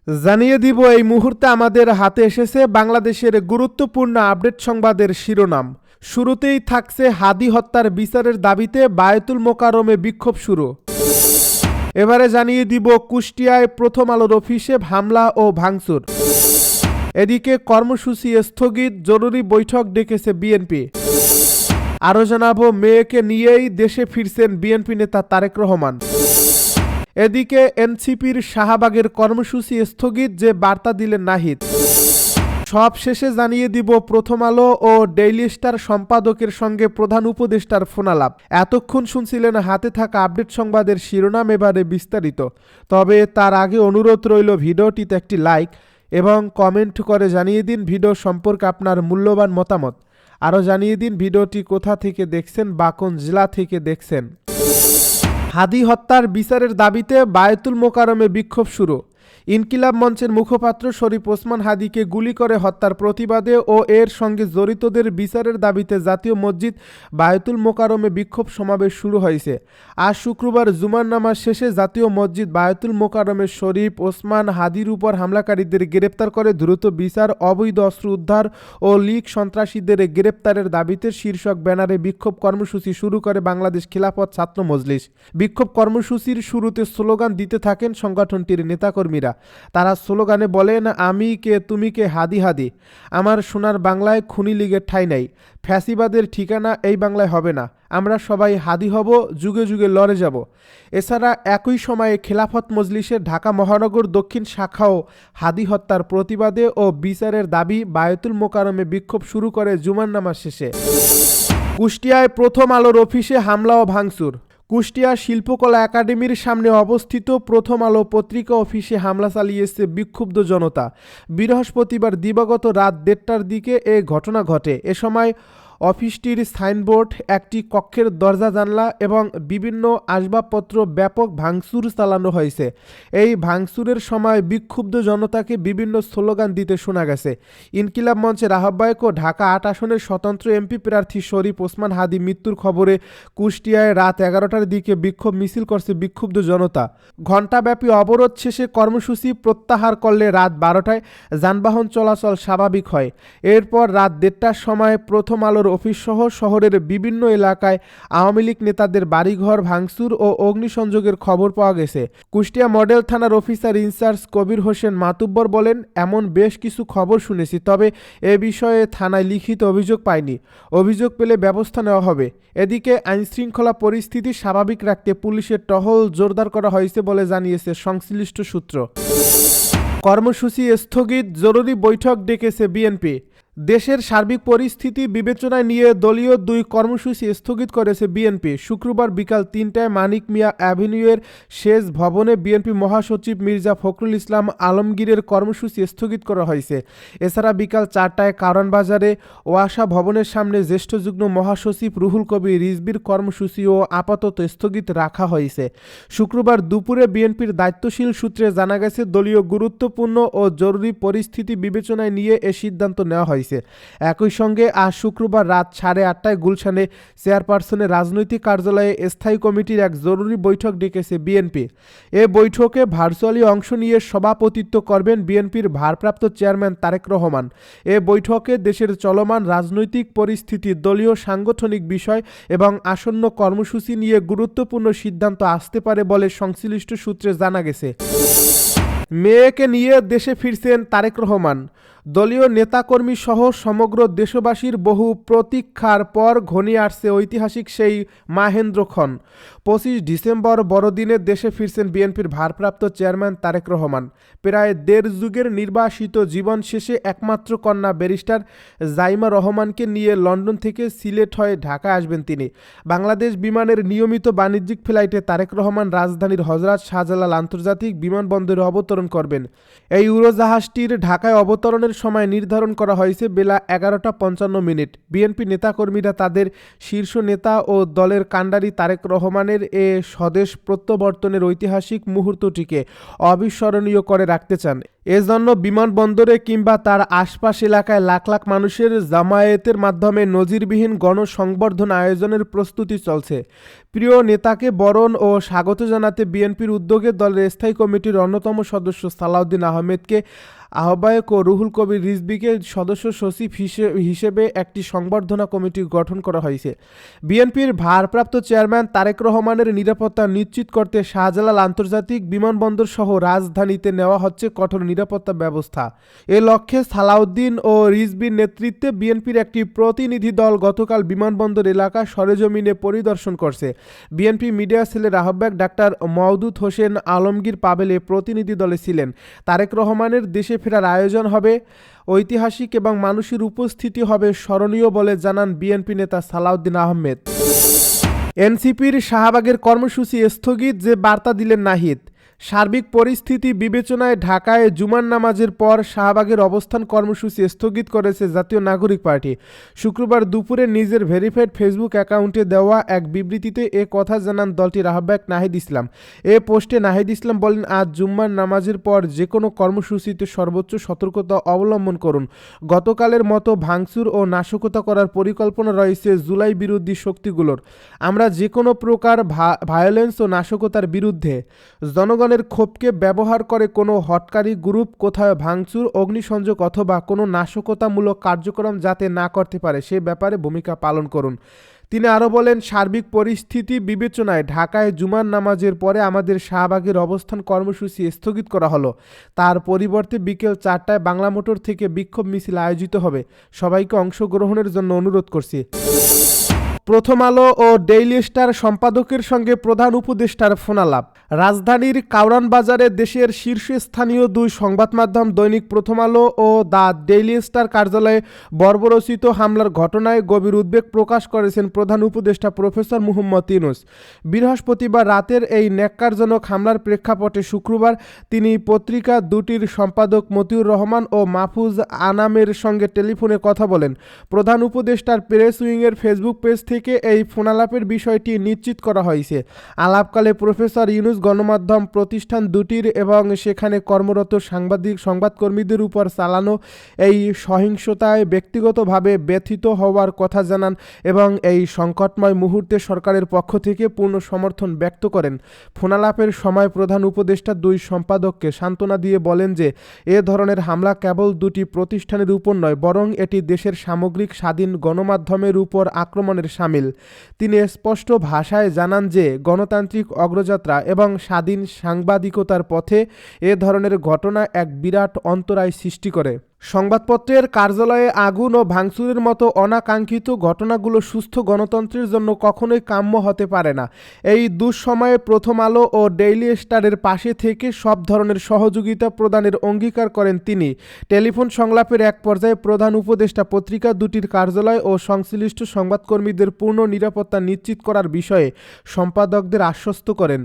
জানিয়ে দিব এই মুহূর্তে আমাদের হাতে এসেছে বাংলাদেশের গুরুত্বপূর্ণ আপডেট সংবাদের শিরোনাম। শুরুতেই থাকছে হাদি হত্যার বিচারের দাবিতে বায়তুল মোকাররমে বিক্ষোভ শুরু। এবারে জানিয়ে দিব কুষ্টিয়ায় প্রথম আলোর অফিসে হামলা ও ভাঙচুর। এদিকে কর্মসূচি স্থগিত, জরুরি বৈঠক ডেকেছে বিএনপি। আরও জানাবো মেয়েকে নিয়েই দেশে ফিরছেন বিএনপি নেতা তারেক রহমান। এদিকে এনসিপির শাহবাগের কর্মসূচি স্থগিত, যে বার্তা দিলেন নাহিদ। সব শেষে জানিয়ে দিব প্রথম আলো ও ডেইলি স্টার সম্পাদকের সঙ্গে প্রধান উপদেষ্টার ফোনালাপ। এতক্ষণ শুনছিলেন হাতে থাকা আপডেট সংবাদের শিরোনাম, এবারে বিস্তারিত। তবে তার আগে অনুরোধ রইল ভিডিওটিতে একটি লাইক এবং কমেন্ট করে জানিয়ে দিন ভিডিও সম্পর্কে আপনার মূল্যবান মতামত। আরও জানিয়ে দিন ভিডিওটি কোথা থেকে দেখছেন বা কোন জেলা থেকে দেখছেন। হাদি হত্যার বিচারের দাবিতে বায়তুল মোকাররমে বিক্ষোভ শুরু। ইনকিলাব মঞ্চের মুখপাত্র শরীফ ওসমান হাদিকে গুলি করে হত্যার প্রতিবাদে ও এর সঙ্গে জড়িতদের বিচারের দাবিতে জাতীয় মসজিদ বায়তুল মোকাররমে বিক্ষোভ সমাবেশ শুরু হয়েছে। আজ শুক্রবার জুমার নামাজ শেষে জাতীয় মসজিদ বায়তুল মোকাররমে শরীফ ওসমান হাদির উপর হামলাকারীদের গ্রেপ্তার করে দ্রুত বিচার, অবৈধ অস্ত্র উদ্ধার ও লীগ সন্ত্রাসীদের গ্রেপ্তারের দাবিতে শীর্ষক ব্যানারে বিক্ষোভ কর্মসূচি শুরু করে বাংলাদেশ খিলাফত ছাত্র মজলিস। বিক্ষোভ কর্মসূচির শুরুতে স্লোগান দিতে থাকেন সংগঠনটির নেতাকর্মীরা। তারা স্লোগানে বলেন, আমি কে তুমি কে হাদি হাদি, আমার সোনার বাংলায় খুনি লীগের ঠাঁই নাই, ফ্যাসিবাদের ঠিকানা এই বাংলায় হবে না, আমরা সবাই হাদি হব, যুগে যুগে লড়ে যাব। এছাড়া একই সময়ে খেলাফত মজলিসের ঢাকা মহানগর দক্ষিণ শাখাও হাদি হত্যার প্রতিবাদে ও বিচারের দাবি বায়তুল মোকাররমে বিক্ষোভ শুরু করে জুমার নামাজ শেষে। কুষ্টিয়ায় প্রথম আলোর অফিসে হামলা ও ভাঙচুর। কুষ্টিয়া শিল্পকলা একাডেমির সামনে অবস্থিত প্রথম আলো পত্রিকা অফিসে হামলা চালিয়েছে বিক্ষুব্ধ জনতা। বৃহস্পতিবার দিবাগত রাত 1:30টার দিকে এ ঘটনা ঘটে। এ সময় অফিসটির সাইনবোর্ড, একটি কক্ষের দরজা জানলা এবং বিভিন্ন আসবাবপত্র ব্যাপক ভাঙচুর চালানো হয়েছে। এই ভাঙচুরের সময় বিক্ষুব্ধ জনতাকে বিভিন্ন স্লোগান দিতে শোনা গেছে। ইনকিলাব মঞ্চের আহ্বায়ক ও ঢাকা 8 আসনের স্বতন্ত্র এমপি প্রার্থী শরীফ ওসমান হাদি মৃত্যুর খবরে কুষ্টিয়ায় রাত 11টার দিকে বিক্ষোভ মিছিল করছে বিক্ষুব্ধ জনতা। ঘণ্টাব্যাপী অবরোধ শেষে কর্মসূচি প্রত্যাহার করলে রাত 12টায় যানবাহন চলাচল স্বাভাবিক হয়। এরপর রাত 1:30টার সময় প্রথম আলোর অফিস সহ শহরের বিভিন্ন এলাকায় আওয়ামী লীগ নেতাদের বাড়িঘর ভাঙচুর ও অগ্নিসংযোগের খবর পাওয়া গেছে। কুষ্টিয়া মডেল থানার অফিসার ইনচার্জ কবির হোসেন মাতুব্বর বলেন, এমন বেশ কিছু খবর শুনেছি, তবে এ বিষয়ে থানায় লিখিত অভিযোগ পাইনি। অভিযোগ পেলে ব্যবস্থা নেওয়া হবে। এদিকে আইনশৃঙ্খলা পরিস্থিতি স্বাভাবিক রাখতে পুলিশের টহল জোরদার করা হয়েছে বলে জানিয়েছে সংশ্লিষ্ট সূত্র। কর্মসূচি স্থগিত, জরুরি বৈঠক ডেকেছে বিএনপি। দেশের সার্বিক পরিস্থিতি বিবেচনায় নিয়ে দলীয় 2 কর্মসূচি স্থগিত করেছে বিএনপি। শুক্রবার বিকাল 3টায় মানিক মিয়া অ্যাভিনিউয়ের শেষ ভবনে বিএনপি মহাসচিব মির্জা ফখরুল ইসলাম আলমগীরের কর্মসূচি স্থগিত করা হয়েছে। এছাড়া বিকাল 4টায় কারণ বাজারে ওয়াসা ভবনের সামনে জ্যেষ্ঠ যুগ্ম মহাসচিব রুহুল কবির রিজভির কর্মসূচিও আপাতত স্থগিত রাখা হয়েছে। শুক্রবার দুপুরে বিএনপির দায়িত্বশীল সূত্রে জানা গেছে, দলীয় গুরুত্বপূর্ণ ও জরুরি পরিস্থিতি বিবেচনায় নিয়ে এ সিদ্ধান্ত নেওয়া হয়েছে। একই সঙ্গে আজ শুক্রবার রাত 8:30টায় গুলশানে চেয়ারপারসনের রাজনৈতিক কার্যালয়ে স্থায়ী কমিটির এক জরুরি বৈঠক ডেকেছে বিএনপি। এ বৈঠকে ভার্চুয়ালি অংশ নিয়ে সভাপতিত্ব করবেন বিএনপির ভারপ্রাপ্ত চেয়ারম্যান তারেক রহমান। এ বৈঠকে দেশের চলমান রাজনৈতিক পরিস্থিতি, দলীয় সাংগঠনিক বিষয় এবং আসন্ন কর্মসূচি নিয়ে গুরুত্বপূর্ণ সিদ্ধান্ত আসতে পারে বলে সংশ্লিষ্ট সূত্রে জানা গেছে। মেয়েকে নিয়ে দেশে ফিরছেন তারেক রহমান। দলীয় নেতাকর্মী সহ সমগ্র দেশবাসীর বহু প্রতীক্ষার পর ঘনিয়ে আসছে ঐতিহাসিক সেই মাহেন্দ্রক্ষণ। 25 ডিসেম্বর বড়দিনে দেশে ফিরছেন বিএনপির ভারপ্রাপ্ত চেয়ারম্যান তারেক রহমান। প্রায় 1.5 যুগের নির্বাসিত জীবন শেষে একমাত্র কন্যা ব্যারিস্টার জাইমা রহমানকে নিয়ে লন্ডন থেকে সিলেট হয়ে ঢাকায় আসবেন তিনি। বাংলাদেশ বিমানের নিয়মিত বাণিজ্যিক ফ্লাইটে তারেক রহমান রাজধানীর হযরত শাহজালাল আন্তর্জাতিক বিমানবন্দরে অবতরণ করবেন। এই উড়োজাহাজটির ঢাকায় অবতরণের সময় নির্ধারণ করা হয়েছে বেলা 11:55। বিএনপি নেতাকর্মীরা তাদের শীর্ষ নেতা ও দলের কাণ্ডারি তারেক রহমানের এ স্বদেশ প্রত্যাবর্তনের ঐতিহাসিক মুহূর্তটিকে অবিস্মরণীয় করে রাখতে চান। এজন্য বিমানবন্দরে কিংবা তার আশপাশ এলাকায় লাখ লাখ মানুষের জামায়াতের মাধ্যমে নজিরবিহীন গণসংবর্ধনা আয়োজনের প্রস্তুতি চলছে। প্রিয় নেতাকে বরণ ও স্বাগত জানাতে বিএনপির উদ্যোগে দলের স্থায়ী কমিটির অন্যতম সদস্য সালাউদ্দিন আহমেদকে আহ্বায়ক ও রুহুল কবির রিজভীকে সদস্য সচিব হিসেবে একটি সংবর্ধনা কমিটি গঠন করা হয়েছে। বিএনপির ভারপ্রাপ্ত চেয়ারম্যান তারেক রহমানের নিরাপত্তা নিশ্চিত করতে শাহজালাল আন্তর্জাতিক বিমানবন্দর সহ রাজধানীতে নেওয়া হচ্ছে কঠোর নিরাপত্তা ব্যবস্থা। এ লক্ষ্যে সালাউদ্দিন ও রিজভীর নেতৃত্বে বিএনপির একটি প্রতিনিধি দল গতকাল বিমানবন্দর এলাকা সরেজমিনে পরিদর্শন করছে। বিএনপি মিডিয়া সেলের আহ্বায়ক ডাক্তার মওদুদ হোসেন আলমগীর পাবেল এ প্রতিনিধি দলে ছিলেন। তারেক রহমানের দেশে ফেরার আয়োজন হবে ঐতিহাসিক এবং মানুষের উপস্থিতি হবে স্মরণীয় বলে জানান বিএনপি নেতা সালাউদ্দিন আহমেদ। এনসিপির শাহবাগের কর্মসূচি স্থগিত, যে বার্তা দিলেন নাহিদ। সার্বিক পরিস্থিতি বিবেচনায় ঢাকায় জুমার নামাজের পর শাহবাগের অবস্থান কর্মসূচি স্থগিত করেছে জাতীয় নাগরিক পার্টি। শুক্রবার দুপুরে নিজের ভেরিফাইড ফেসবুক অ্যাকাউন্টে দেওয়া এক বিবৃতিতে এ কথা জানান দলটির আহ্বায়ক নাহিদ ইসলাম। এ পোস্টে নাহিদ ইসলাম বলেন, আজ জুম্মার নামাজের পর যে কোনো কর্মসূচিতে সর্বোচ্চ সতর্কতা অবলম্বন করুন। গতকালের মতো ভাঙচুর ও নাশকতা করার পরিকল্পনা রয়েছে জুলাই বিরোধী শক্তিগুলোর। আমরা যে কোনো প্রকার ভায়োলেন্স ও নাশকতার বিরুদ্ধে। জনগণের ক্ষোভকে ব্যবহার করে কোনো হটকারী গ্রুপ কোথাও ভাঙচুর, অগ্নিসংযোগ অথবা কোনো নাশকতামূলক কার্যক্রম যাতে না করতে পারে সে ব্যাপারে ভূমিকা পালন করুন। তিনি আরও বলেন, সার্বিক পরিস্থিতি বিবেচনায় ঢাকায় জুমার নামাজের পরে আমাদের শাহবাগের অবস্থান কর্মসূচি স্থগিত করা হলো। তার পরিবর্তে বিকেল 4টায় বাংলা মোটর থেকে বিক্ষোভ মিছিল আয়োজিত হবে। সবাইকে অংশগ্রহণের জন্য অনুরোধ করছি। প্রথম আলো ও ডেইলি স্টার সম্পাদকের সঙ্গে প্রধান উপদেষ্টার ফোনালাপ। রাজধানীর কাউরান বাজারে দেশের শীর্ষস্থানীয় দুই সংবাদ মাধ্যম দৈনিক প্রথম আলো ও দ্য ডেইলি স্টার কার্যালয়ে বর্বরোচিত হামলার ঘটনায় গভীর উদ্বেগ প্রকাশ করেছেন প্রধান উপদেষ্টা প্রফেসর মুহাম্মদ ইউনূস। বৃহস্পতিবার রাতের এই ন্যাক্কারজনক হামলার প্রেক্ষাপটে শুক্রবার তিনি পত্রিকা দুটির সম্পাদক মতিউর রহমান ও মাহফুজ আনামের সঙ্গে টেলিফোনে কথা বলেন। প্রধান উপদেষ্টার প্রেস উইংয়ের ফেসবুক পেজ থেকে এই ফোনালাপের বিষয়টি নিশ্চিত করা হয়েছে। আলাপকালে প্রফেসর ইউনূস গণমাধ্যম প্রতিষ্ঠান দুটির এবং সেখানে কর্মরত সংবাদকর্মীদের উপর চালানো এই সহিংসতায় ব্যক্তিগতভাবে ব্যথিত হওয়ার কথা জানান এবং এই সংকটময় মুহূর্তে সরকারের পক্ষ থেকে পূর্ণ সমর্থন ব্যক্ত করেন। ফোনালাপের সময় প্রধান উপদেষ্টা দুই সম্পাদককে সান্ত্বনা দিয়ে বলেন যে এ ধরনের হামলা কেবল দুটি প্রতিষ্ঠানের উপর নয়, বরং এটি দেশের সামগ্রিক স্বাধীন গণমাধ্যমের উপর আক্রমণের শামিল। তিনি স্পষ্ট ভাষায় জানান যে গণতান্ত্রিক অগ্রযাত্রা এবং স্বাধীন সাংবাদিকতার পথে এ ধরনের ঘটনা এক বিরাট অন্তরায় সৃষ্টি করে। সংবাদপত্রের কার্যালয়ে আগুন ও ভাঙচুরের মতো অনাকাঙ্ক্ষিত ঘটনাগুলো সুস্থ গণতন্ত্রের জন্য কখনোই কাম্য হতে পারে না। এই দুঃসময়ে প্রথম আলো ও ডেইলি স্টারের পাশে থেকে সব ধরনের সহযোগিতা প্রদানের অঙ্গীকার করেন তিনি। টেলিফোন সংলাপের এক পর্যায়ে প্রধান উপদেষ্টা পত্রিকা দুটির কার্যালয় ও সংশ্লিষ্ট সংবাদকর্মীদের পূর্ণ নিরাপত্তা নিশ্চিত করার বিষয়ে সম্পাদকদের আশ্বস্ত করেন।